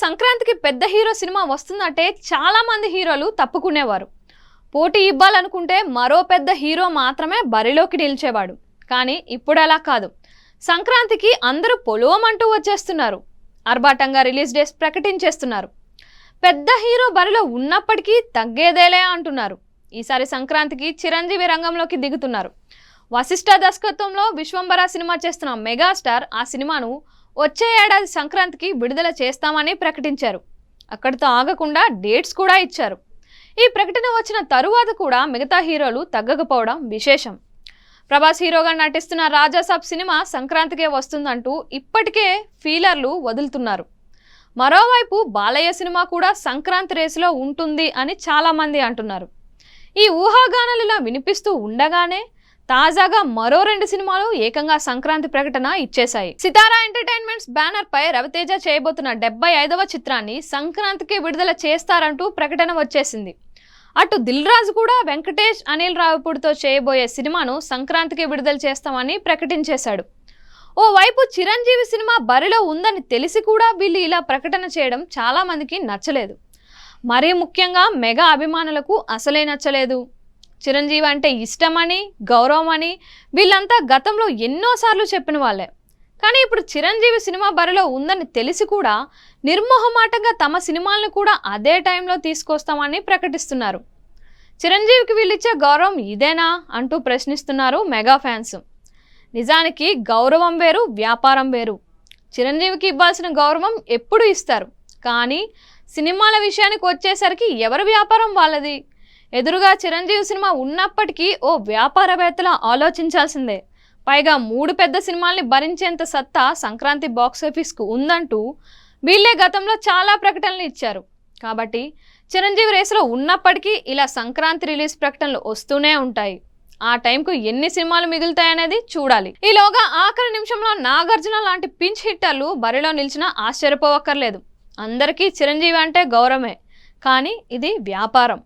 సంక్రాంతికి పెద్ద hero cinema వస్తుందంటే చాలా మంది హీరోలు తప్పుకునేవారు. పోటీ ఇవ్వాలనుకుంటే మరో పెద్ద హీరో మాత్రమే బరిలోకి నిలిచేవాడు. కానీ ఇప్పుడు అలా కాదు. సంక్రాంతికి అందరూ పొలవమంటూ వచ్చేస్తున్నారు. ఆర్భాటంగా రిలీజ్ డేస్ ప్రకటించేస్తున్నారు. పెద్ద హీరో బరిలో ఉన్నప్పటికీ తగ్గేదేలే అంటున్నారు. ఈసారి సంక్రాంతికి చిరంజీవి రంగంలోకి దిగుతున్నారు. వశిష్ఠ దర్శకత్వంలో విశ్వంబర సినిమా చేస్తున్న మెగాస్టార్ ఆ సినిమాను వచ్చే ఏడాది సంక్రాంతికి విడుదల చేస్తామని ప్రకటించారు. అక్కడితో ఆగకుండా డేట్స్ కూడా ఇచ్చారు. ఈ ప్రకటన వచ్చిన తరువాత కూడా మిగతా హీరోలు తగ్గకపోవడం విశేషం. ప్రభాస్ హీరోగా నటిస్తున్న రాజాసాబ్ సినిమా సంక్రాంతికే వస్తుందంటూ ఇప్పటికే ఫీలర్లు వదులుతున్నారు. మరోవైపు బాలయ్య సినిమా కూడా సంక్రాంతి రేసులో ఉంటుంది అని చాలామంది అంటున్నారు. ఈ ఊహాగానాలు వినిపిస్తూ ఉండగానే తాజాగా మరో 2 సినిమాలు ఏకంగా సంక్రాంతి ప్రకటన ఇచ్చేశాయి. సితారా ఎంటర్టైన్మెంట్స్ బ్యానర్ పై రవితేజ చేయబోతున్న 75వ చిత్రాన్ని సంక్రాంతికి విడుదల చేస్తారంటూ ప్రకటన వచ్చేసింది. అటు దిల్ రాజు కూడా వెంకటేష్, అనిల్ రావిపూడితో చేయబోయే సినిమాను సంక్రాంతికి విడుదల చేస్తామని ప్రకటించేశాడు. ఓవైపు చిరంజీవి సినిమా బరిలో ఉందని తెలిసి కూడా వీళ్ళు ఇలా ప్రకటన చేయడం చాలా మందికి నచ్చలేదు. మరీ ముఖ్యంగా మెగా అభిమానులకు అసలే నచ్చలేదు. చిరంజీవి అంటే ఇష్టమని, గౌరవమని వీళ్ళంతా గతంలో ఎన్నోసార్లు చెప్పిన వాళ్ళే. కానీ ఇప్పుడు చిరంజీవి సినిమా బరిలో ఉందని తెలిసి కూడా నిర్మోహమాటంగా తమ సినిమాలను కూడా అదే టైంలో తీసుకొస్తామని ప్రకటిస్తున్నారు. చిరంజీవికి వీళ్ళిచ్చే గౌరవం ఇదేనా అంటూ ప్రశ్నిస్తున్నారు మెగా ఫ్యాన్స్. నిజానికి గౌరవం వేరు, వ్యాపారం వేరు. చిరంజీవికి ఇవ్వాల్సిన గౌరవం ఎప్పుడు ఇస్తారు. కానీ సినిమాల విషయానికి వచ్చేసరికి ఎవరి వ్యాపారం వాళ్ళది. ఎదురుగా చిరంజీవి సినిమా ఉన్నప్పటికీ ఓ వ్యాపారవేత్తలా ఆలోచించాల్సిందే. పైగా 3 పెద్ద సినిమాల్ని భరించేంత సత్తా సంక్రాంతి బాక్సాఫీస్కు ఉందంటూ వీళ్ళే గతంలో చాలా ప్రకటనలు ఇచ్చారు. కాబట్టి చిరంజీవి రేసులో ఉన్నప్పటికీ ఇలా సంక్రాంతి రిలీజ్ ప్రకటనలు వస్తూనే ఉంటాయి. ఆ టైంకు ఎన్ని సినిమాలు మిగులుతాయనేది చూడాలి. ఈలోగా ఆఖరి నిమిషంలో నాగార్జున లాంటి పించ్ హిట్టర్లు బరిలో నిలిచినా ఆశ్చర్యపోవక్కర్లేదు. అందరికీ చిరంజీవి అంటే గౌరవమే, కానీ ఇది వ్యాపారం.